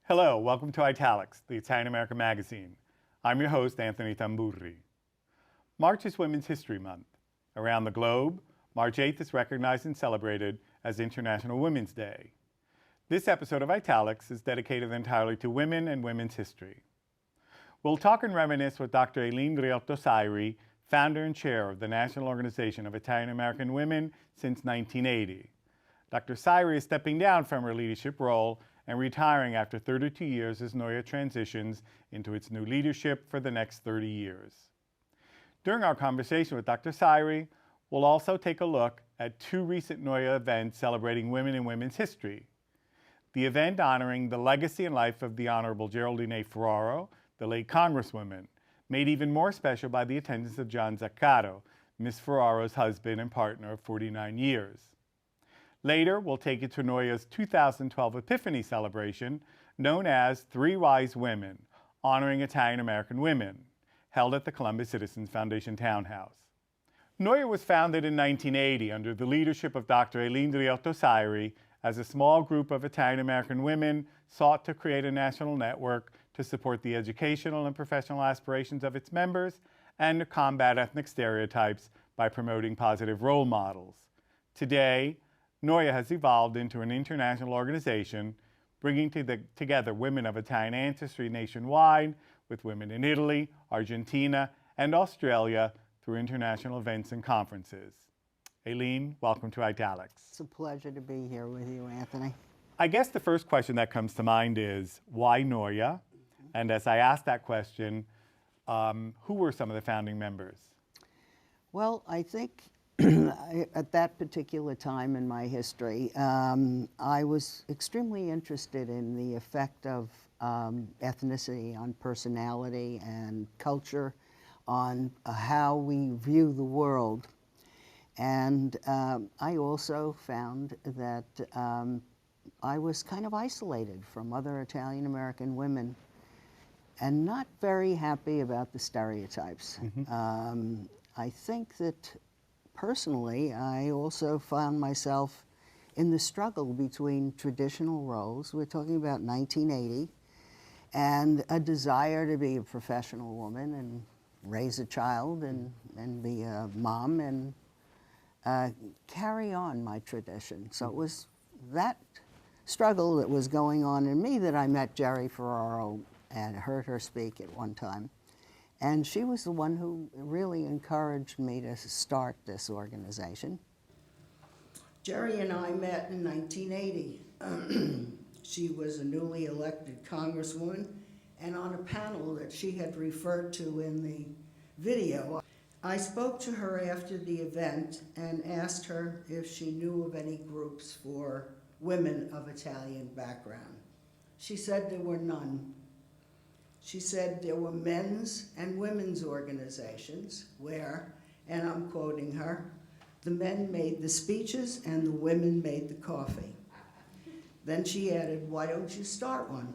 Hello, welcome to Italics, the Italian American magazine. I'm your host, Anthony Tamburri. March is Women's History Month. Around the globe, March 8th is recognized and celebrated as International Women's Day. This episode of Italics is dedicated entirely to women and women's history. We'll talk and reminisce with Dr. Aileen Riotto Sirey, founder and chair of the National Organization of Italian American Women since 1980. Dr. Sirey is stepping down from her leadership role and retiring after 32 years as NOIAW transitions into its new leadership for the next 30 years. During our conversation with Dr. Sirey, we'll also take a look at two recent NOIAW events celebrating women and women's history. The event honoring the legacy and life of the Honorable Geraldine A, the late Congresswoman, made even more special by the attendance of John Zaccaro, Ms. Ferraro's husband and partner of 49 years. Later, we'll take you to NOIAW's 2012 Epiphany celebration, known as Three Wise Women, honoring Italian American women, held at the Columbus Citizens Foundation Townhouse. NOIAW was founded in 1980 under the leadership of Dr. Aileen Riotto Sirey as a small group of Italian American women sought to create a national network to support the educational and professional aspirations of its members and to combat ethnic stereotypes by promoting positive role models. Today, NOIAW has evolved into an international organization, bringing together women of Italian ancestry nationwide with women in Italy, Argentina, and Australia through international events and conferences. Aileen, welcome to Italics. It's a pleasure to be here with you, Anthony. I guess the first question that comes to mind is, why NOIAW? And as I ask that question, who were some of the founding members? Well, I think at that particular time in my history, I was extremely interested in the effect of ethnicity on personality and culture, on how we view the world. And I also found that I was kind of isolated from other Italian American women and not very happy about the stereotypes. Mm-hmm. I think that personally, I also found myself in the struggle between traditional roles, we're talking about 1980, and a desire to be a professional woman and raise a child and be a mom and carry on my tradition. So it was that struggle that was going on in me that I met Gerry Ferraro and heard her speak at one time. And she was the one who really encouraged me to start this organization. Gerry and I met in 1980. She was a newly elected Congresswoman, and on a panel that she had referred to in the video, I spoke to her after the event and asked her if she knew of any groups for women of Italian background. She said there were none. She said there were men's and women's organizations where, and I'm quoting her, the men made the speeches and the women made the coffee. Then she added, why don't you start one?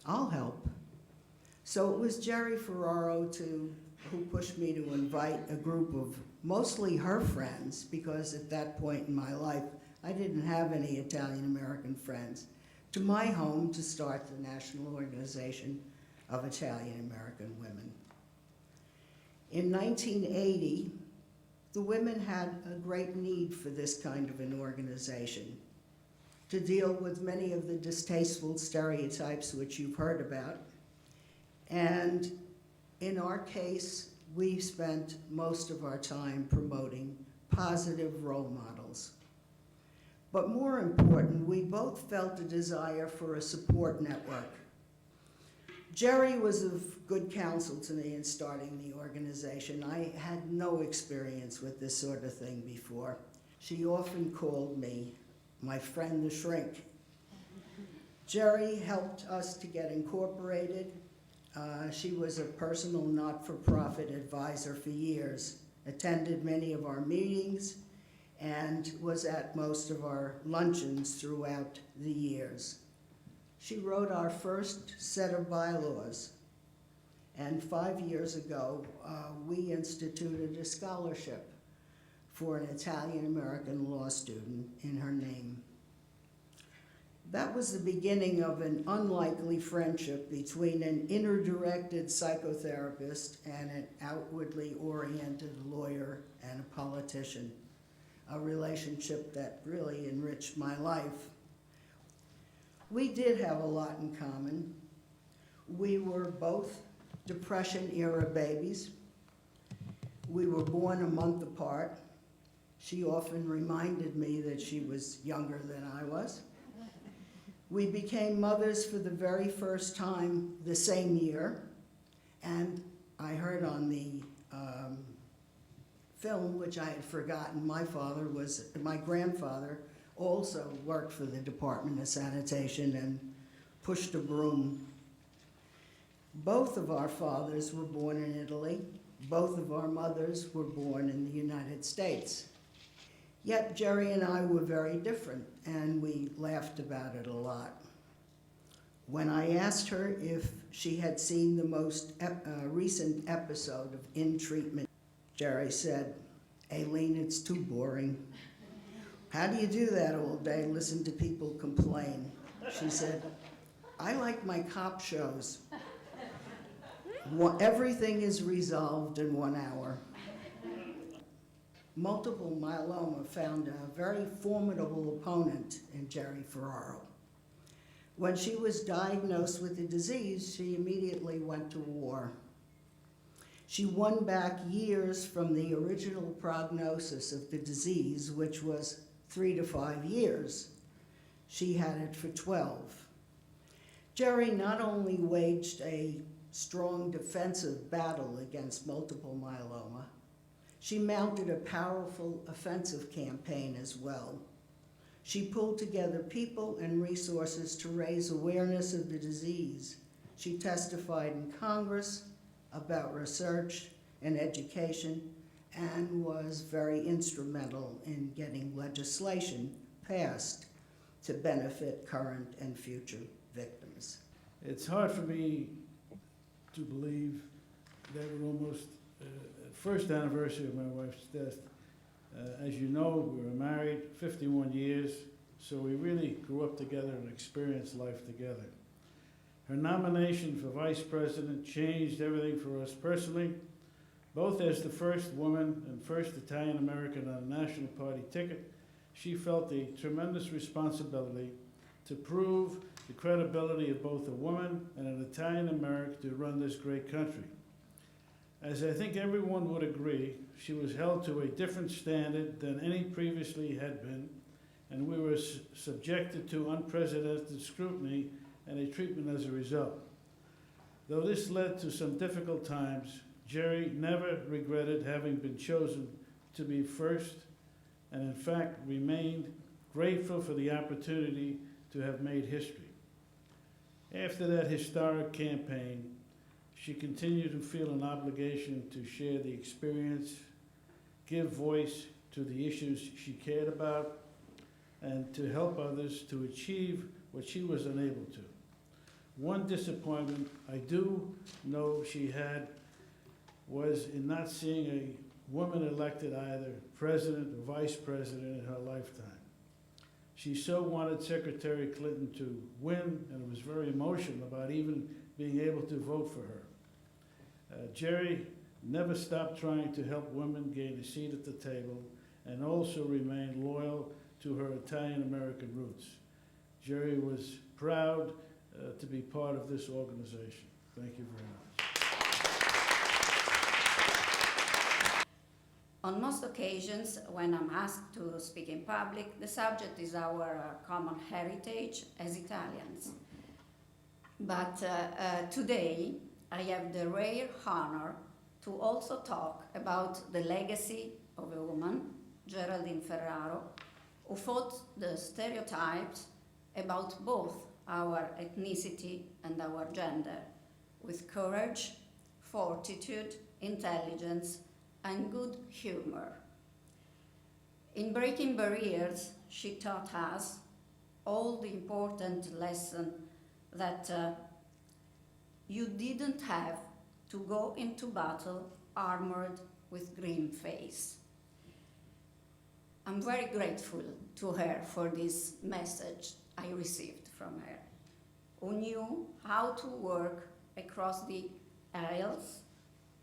I'll help. So it was Gerry Ferraro who pushed me to invite a group of mostly her friends, because at that point in my life, I didn't have any Italian American friends, to my home to start the National Organization of Italian American Women. In 1980, the women had a great need for this kind of an organization to deal with many of the distasteful stereotypes which you've heard about. And in our case, we spent most of our time promoting positive role models. But more important, we both felt a desire for a support network. Gerry was of good counsel to me in starting the organization. I had no experience with this sort of thing before. She often called me my friend the shrink. Gerry helped us to get incorporated. She was a personal not-for-profit advisor for years, attended many of our meetings, and was at most of our luncheons throughout the years. She wrote our first set of bylaws, and 5 years ago, we instituted a scholarship for an Italian American law student in her name. That was the beginning of an unlikely friendship between an inner-directed psychotherapist and an outwardly oriented lawyer and a politician, a relationship that really enriched my life. We did have a lot in common. We were both Depression-era babies. We were born a month apart. She often reminded me that she was younger than I was. We became mothers for the very first time the same year, and I heard on the film, which I had forgotten, my grandfather also worked for the Department of Sanitation and pushed a broom. Both of our fathers were born in Italy. Both of our mothers were born in the United States. Yet Gerry and I were very different, and we laughed about it a lot. When I asked her if she had seen the most recent episode of In Treatment, Gerry said, "Aileen, it's too boring. How do you do that all day, listen to people complain?" She said, "I like my cop shows. Everything is resolved in 1 hour." Multiple myeloma found a very formidable opponent in Gerry Ferraro. When she was diagnosed with the disease, she immediately went to war. She won back years from the original prognosis of the disease, which was 3 to 5 years. She had it for 12. Gerry not only waged a strong defensive battle against multiple myeloma, she mounted a powerful offensive campaign as well. She pulled together people and resources to raise awareness of the disease. She testified in Congress about research and education and was very instrumental in getting legislation passed to benefit current and future victims. It's hard for me to believe that we're almost first anniversary of my wife's death. As you know, we were married 51 years, so we really grew up together and experienced life together. Her nomination for vice president changed everything for us personally, both as the first woman and first Italian American on a national party ticket. She felt a tremendous responsibility to prove the credibility of both a woman and an Italian American to run this great country. As I think everyone would agree, she was held to a different standard than any previously had been, and we were subjected to unprecedented scrutiny and a treatment as a result. Though this led to some difficult times, Gerry never regretted having been chosen to be first, and in fact remained grateful for the opportunity to have made history. After that historic campaign, she continued to feel an obligation to share the experience, give voice to the issues she cared about, and to help others to achieve what she was unable to. One disappointment I do know she had was in not seeing a woman elected either president or vice president in her lifetime. She so wanted Secretary Clinton to win, and was very emotional about even being able to vote for her. Gerry never stopped trying to help women gain a seat at the table, and also remained loyal to her Italian-American roots. Gerry was proud to be part of this organization. Thank you very much. On most occasions, when I'm asked to speak in public, the subject is our common heritage as Italians. But today, I have the rare honor to also talk about the legacy of a woman, Geraldine Ferraro, who fought the stereotypes about both our ethnicity and our gender, with courage, fortitude, intelligence, and good humor. In breaking barriers, she taught us all the important lesson that you didn't have to go into battle armored with grim face. I'm very grateful to her for this message I received from her, who knew how to work across the aisles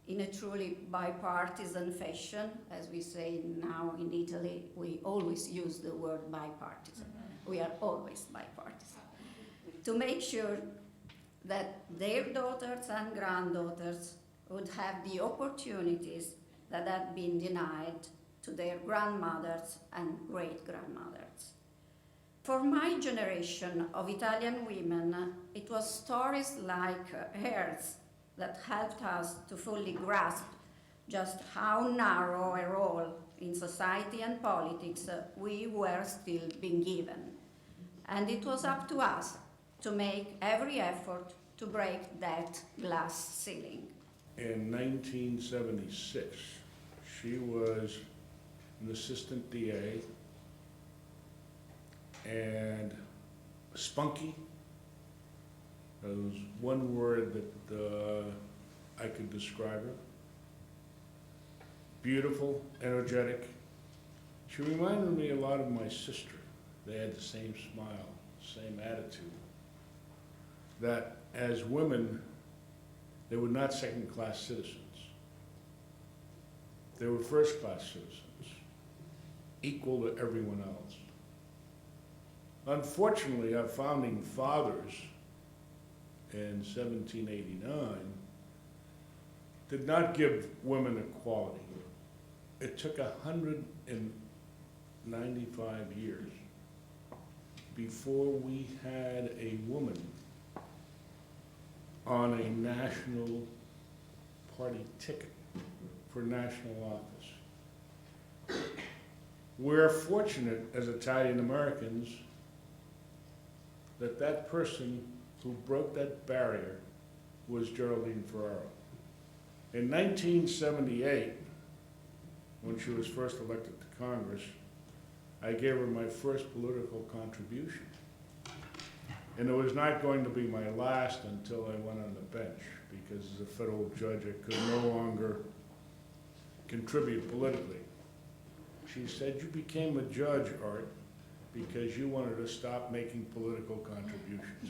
in a truly bipartisan fashion. As we say now in Italy, we always use the word bipartisan. We are always bipartisan. To make sure that their daughters and granddaughters would have the opportunities that had been denied to their grandmothers and great-grandmothers. For my generation of Italian women, it was stories like hers that helped us to fully grasp just how narrow a role in society and politics we were still being given. And it was up to us to make every effort to break that glass ceiling. In 1976, she was an assistant DA and spunky. There was one word that I could describe her. Beautiful, energetic. She reminded me a lot of my sister. They had the same smile, same attitude. That as women, they were not second-class citizens. They were first-class citizens, equal to everyone else. Unfortunately, our founding fathers in 1789 did not give women equality. It took 195 years before we had a woman on a national party ticket for national office. We're fortunate as Italian Americans that that person who broke that barrier was Geraldine Ferraro. In 1978, when she was first elected to Congress, I gave her my first political contribution. And it was not going to be my last until I went on the bench, because as a federal judge, I could no longer contribute politically. She said, "You became a judge, Art, because you wanted to stop making political contributions."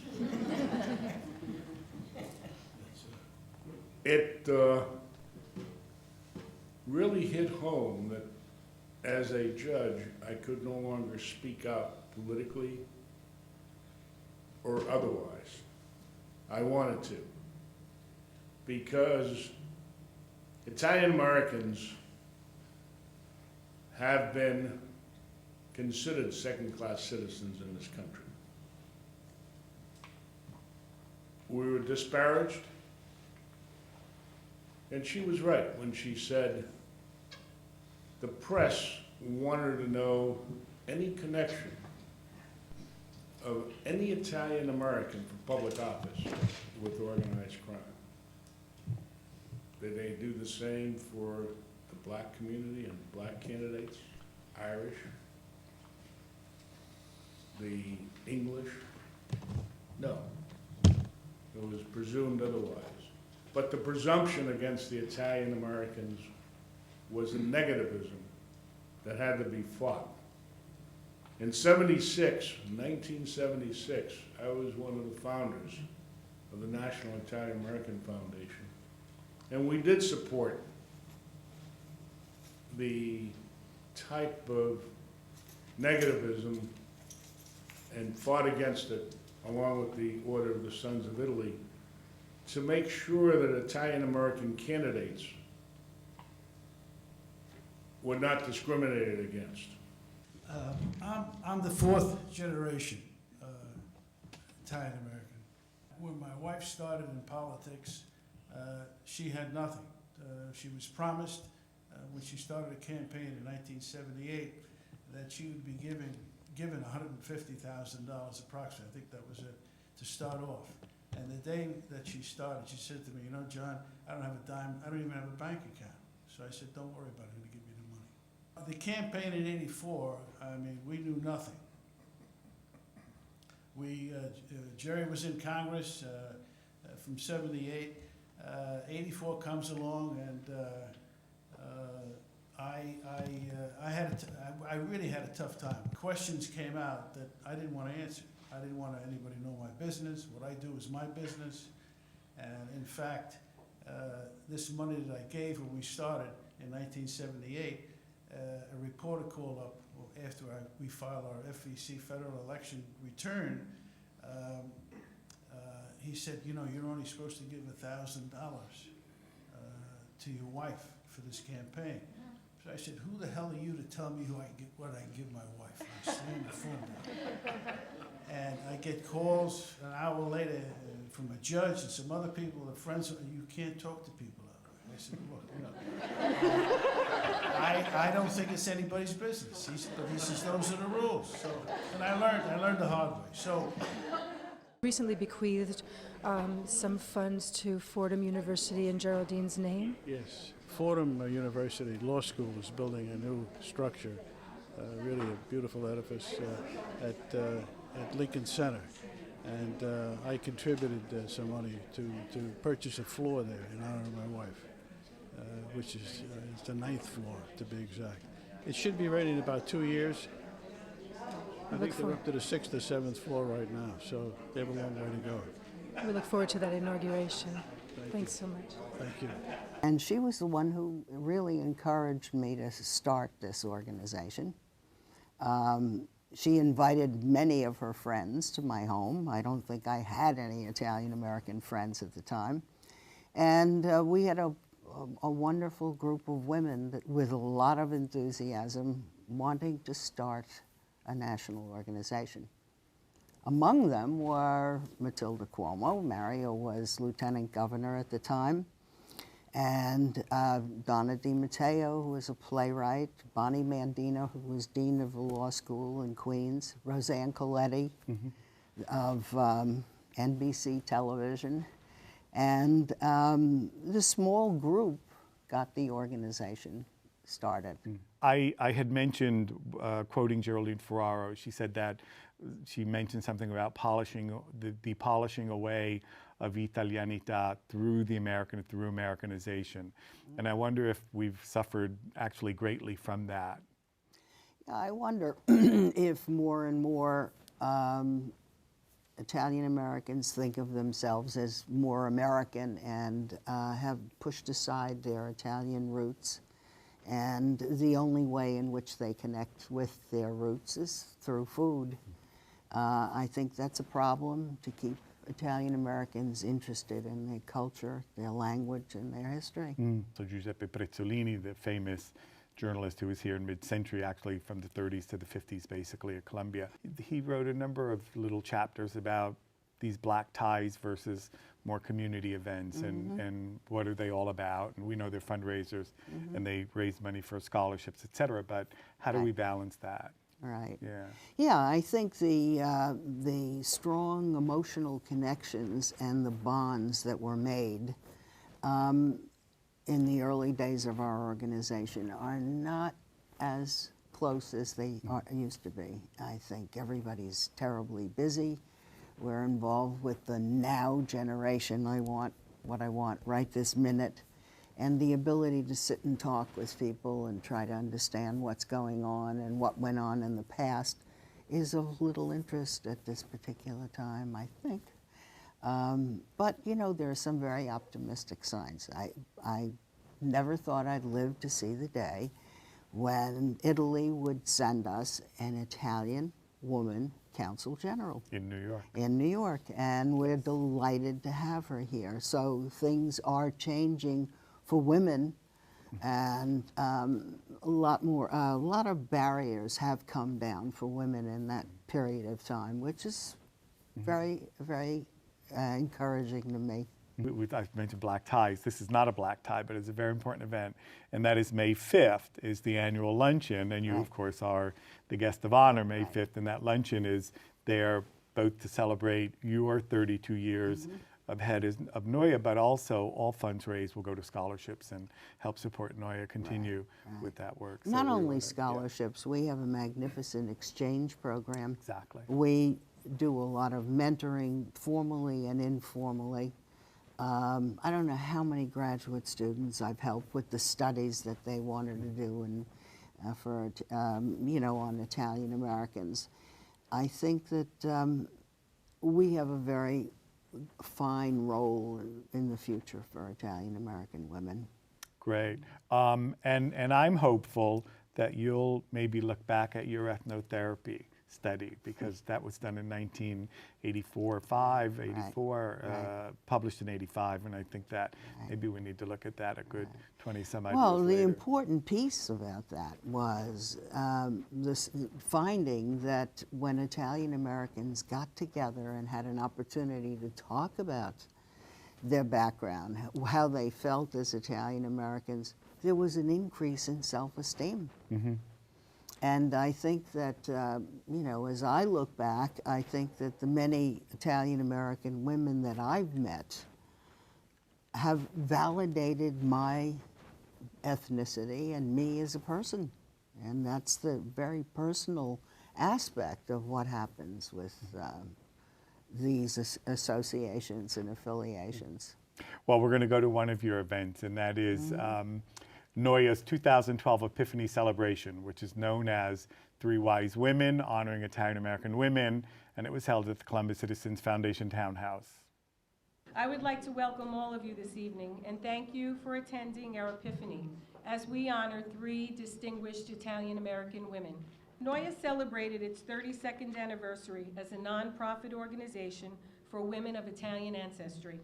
It really hit home that as a judge, I could no longer speak out politically or otherwise. I wanted to, because Italian Americans have been considered second-class citizens in this country. We were disparaged, and she was right when she said the press wanted to know any connection of any Italian American for public office with organized crime. Did they do the same for the black community and black candidates, Irish, the English? No. It was presumed otherwise. But the presumption against the Italian Americans was a negativism that had to be fought. In 1976, I was one of the founders of the National Italian American Foundation. And we did support the type of negativism and fought against it, along with the Order of the Sons of Italy, to make sure that Italian American candidates were not discriminated against. I'm the fourth generation Italian American. When my wife started in politics, she had nothing. She was promised when she started a campaign in 1978 that she would be given $150,000 approximately. I think that was it, to start off. And the day that she started, she said to me, "You know, John, I don't have a dime, I don't even have a bank account." So I said, "Don't worry about it, I'm gonna give you the money." The campaign in '84, I mean, we knew nothing. Gerry was in Congress from '78. '84 comes along, and I really had a tough time. Questions came out that I didn't want to answer. I didn't want anybody to know my business. What I do is my business. And in fact, this money that I gave when we started in 1978, a reporter called up after we filed our FEC federal election return. He said, you know, you're only supposed to give $1,000 to your wife for this campaign. So I said, who the hell are you to tell me what I give my wife? I slammed the phone down. And I get calls an hour later from a judge and some other people, the friends, you can't talk to people that way. I said, look, you know, I don't think it's anybody's business. But he says, those are the rules. So, and I learned the hard way. So. Recently bequeathed some funds to Fordham University in Geraldine's name. Yes, Fordham University Law School is building a new structure, really a beautiful edifice at Lincoln Center. And I contributed some money to purchase a floor there in honor of my wife, which is it's the 9th floor to be exact. It should be ready in about 2 years. I think they're up to the 6th or 7th floor right now, so they have a long way to go. We look forward to that inauguration. Thanks so much. Thank you. And she was the one who really encouraged me to start this organization. She invited many of her friends to my home. I don't think I had any Italian-American friends at the time. And we had a wonderful group of women that, with a lot of enthusiasm, wanting to start a national organization. Among them were Matilda Cuomo. Mario was lieutenant governor at the time. And Donna Di Matteo, who was a playwright, Bonnie Mandino, who was dean of the law school in Queens, Roseanne Coletti of NBC television. And the small group got the organization started. I had mentioned, quoting Geraldine Ferraro, she said that she mentioned something about polishing, the polishing away of Italianità through Americanization. And I wonder if we've suffered actually greatly from that. I wonder if more and more Italian Americans think of themselves as more American and have pushed aside their Italian roots. And the only way in which they connect with their roots is through food. I think that's a problem, to keep Italian Americans interested in their culture, their language, and their history. So Giuseppe Prezzolini, the famous journalist who was here in mid-century, actually from the 30s to the 50s, basically at Columbia, he wrote a number of little chapters about these black ties versus more community events, and what are they all about? And we know they're fundraisers, and they raise money for scholarships, et cetera, but how do we balance that? Right. Yeah. Yeah, I think the strong emotional connections and the bonds that were made in the early days of our organization are not as close as they used to be. I think everybody's terribly busy. We're involved with the now generation. I want what I want right this minute. And the ability to sit and talk with people and try to understand what's going on and what went on in the past is of little interest at this particular time, I think. But, you know, there are some very optimistic signs. I never thought I'd live to see the day when Italy would send us an Italian woman Consul General. In New York. In New York, and we're delighted to have her here. So things are changing for women, and a lot of barriers have come down for women in that period of time, which is very, very encouraging to me. I've mentioned black ties. This is not a black tie, but it's a very important event. And that is May 5th is the annual luncheon. And you, of course, are the guest of honor May 5th. And that luncheon is there both to celebrate your 32 years of head of NOIAW, but also all funds raised will go to scholarships and help support NOIAW continue with that work. So Not only scholarships, we have a magnificent exchange program. Exactly. We do a lot of mentoring, formally and informally. I don't know how many graduate students I've helped with the studies that they wanted to do and you know, on Italian Americans. I think that we have a very fine role in the future for Italian American women. Great. And I'm hopeful that you'll maybe look back at your ethnotherapy study, because that was done in 1984, 84, published in 85, and I think that maybe we need to look at that a good 20-some-odd years Well, the later. important piece about that was this finding that when Italian Americans got together and had an opportunity to talk about their background, how they felt as Italian Americans, there was an increase in self-esteem. Mm-hmm. And I think that, you know, as I look back, I think that the many Italian American women that I've met have validated my ethnicity and me as a person. And that's the very personal aspect of what happens with these associations and affiliations. Well, we're going to go to one of your events, and that is NOIAW's 2012 Epiphany Celebration, which is known as Three Wise Women, honoring Italian American women, and it was held at the Columbus Citizens Foundation Townhouse. I would like to welcome all of you this evening and thank you for attending our Epiphany as we honor three distinguished Italian American women. NOIAW celebrated its 32nd anniversary as a nonprofit organization for women of Italian ancestry.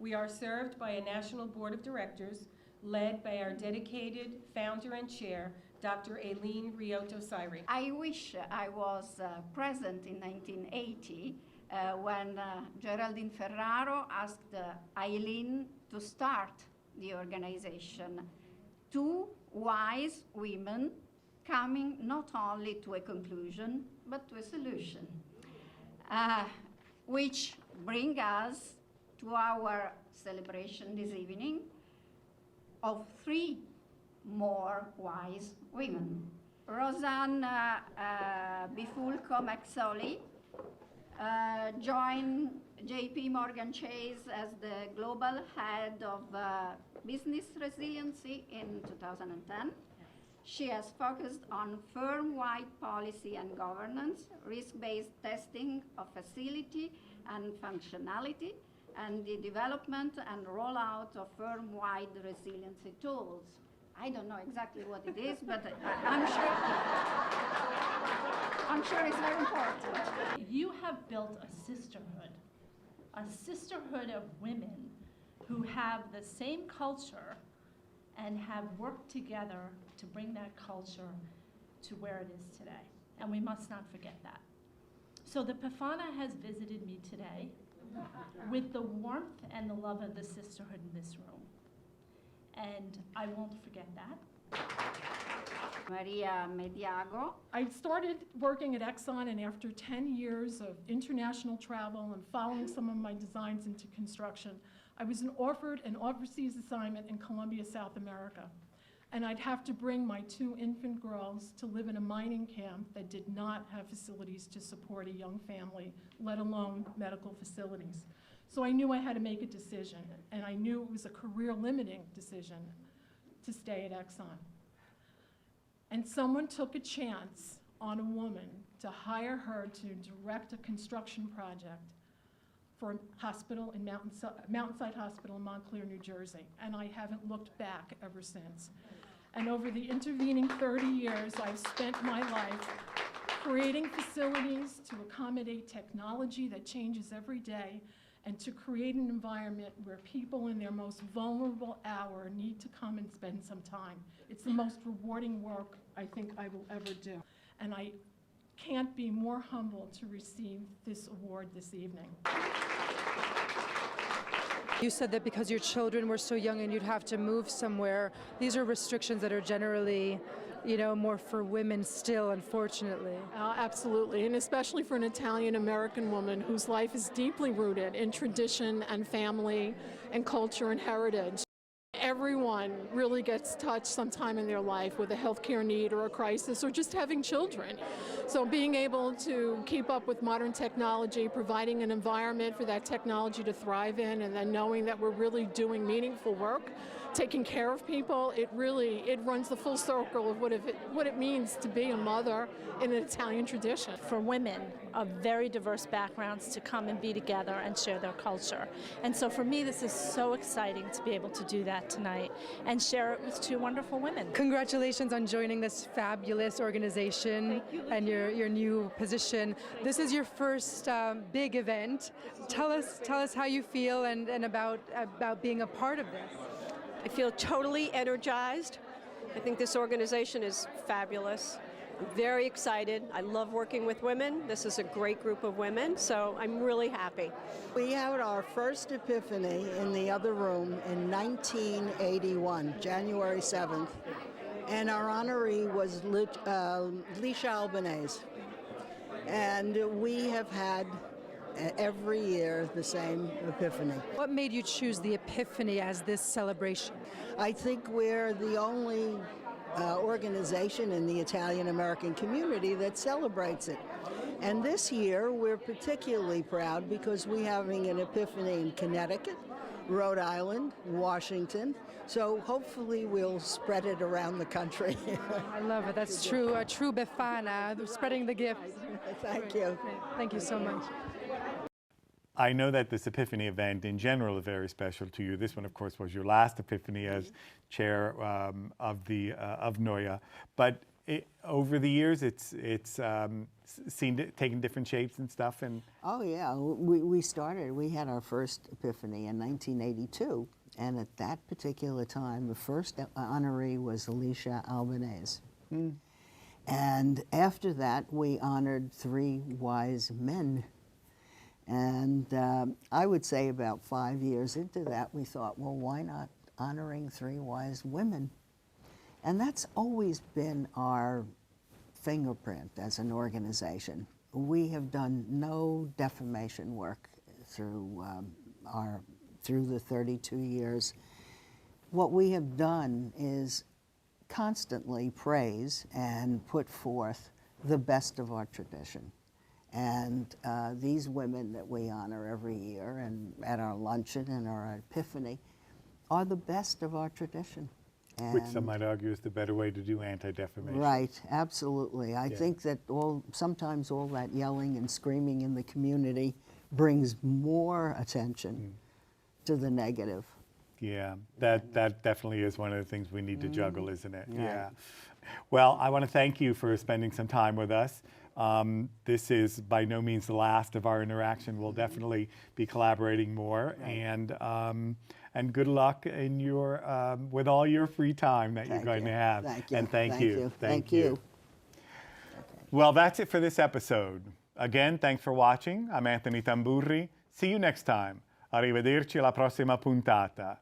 We are served by a national board of directors led by our dedicated founder and chair, Dr. Aileen Riotto Sirey. I wish I was present in 1980 when Geraldine Ferraro asked Aileen to start the organization. Two wise women coming not only to a conclusion, but to a solution, which bring us to our celebration this evening of three more wise women. Rosanne Bifulco Maxoli joined JP Morgan Chase as the global head of business resiliency in 2010. She has focused on firm-wide policy and governance, risk-based testing of facility and functionality, and the development and rollout of firm-wide resiliency tools. I don't know exactly what it is, but I'm sure it's very important. You have built a sisterhood of women who have the same culture and have worked together to bring that culture to where it is today. And we must not forget that. So the Pafana has visited me today with the warmth and the love of the sisterhood in this room. And I won't forget that. Maria Mediago. I started working at Exxon, and after 10 years of international travel and following some of my designs into construction, I was offered an overseas assignment in Colombia, South America. And I'd have to bring my two infant girls to live in a mining camp that did not have facilities to support a young family, let alone medical facilities. So I knew I had to make a decision, and I knew it was a career-limiting decision to stay at Exxon. And someone took a chance on a woman to hire her to direct a construction project for a hospital in Mountainside Hospital in Montclair, New Jersey, and I haven't looked back ever since. And over the intervening 30 years, I've spent my life creating facilities to accommodate technology that changes every day, and to create an environment where people in their most vulnerable hour need to come and spend some time. It's the most rewarding work I think I will ever do. And I can't be more humbled to receive this award this evening. You said that because your children were so young and you'd have to move somewhere. These are restrictions that are generally, you know, more for women still, unfortunately. Absolutely, and especially for an Italian American woman whose life is deeply rooted in tradition and family and culture and heritage. Everyone really gets touched sometime in their life with a healthcare need or a crisis or just having children. So being able to keep up with modern technology, providing an environment for that technology to thrive in, and then knowing that we're really doing meaningful work taking care of people. It runs the full circle of what it means to be a mother in an Italian tradition. For women of very diverse backgrounds to come and be together and share their culture. And so for me, this is so exciting to be able to do that tonight and share it with two wonderful women. Congratulations on joining this fabulous organization and your new position. This is your first big event. Tell us how you feel and about being a part of this. I feel totally energized. I think this organization is fabulous. I'm very excited. I love working with women. This is a great group of women, so I'm really happy. We had our first epiphany in the other room in 1981, January 7th, and our honoree was Licia Albanese. And we have had every year the same epiphany. What made you choose the Epiphany as this celebration? I think we're the only organization in the Italian American community that celebrates it. And this year we're particularly proud because we're having an epiphany in Connecticut, Rhode Island, Washington. So hopefully we'll spread it around the country. I love it. That's true. A true Befana, spreading the gifts. Thank you. Thank you so much. I know that this Epiphany event in general is very special to you. This one, of course, was your last Epiphany as chair of NOIAW. But over the years, it's taken different shapes and stuff. And oh yeah, we had our first Epiphany in 1982, and at that particular time, the first honoree was Licia Albanese. And after that, we honored 3 wise men. And I would say about 5 years into that, we thought, well, why not honoring 3 wise women? And that's always been our fingerprint as an organization. We have done no defamation work through the 32 years. What we have done is constantly praise and put forth the best of our tradition. And these women that we honor every year and at our luncheon and our Epiphany are the best of our tradition. which some might argue is the better way to do anti-defamation. Right, absolutely. I think that sometimes all that yelling and screaming in the community brings more attention to the negative. Yeah, that definitely is one of the things we need to juggle, isn't it? Yeah. Well, I want to thank you for spending some time with us. This is by no means the last of our interaction. We'll definitely be collaborating more, and good luck in your with all your free time that you're going to have. Thank you. And thank you. Thank you. Well, that's it for this episode. Again, thanks for watching. I'm Anthony Tamburri. See you next time. Arrivederci alla prossima puntata.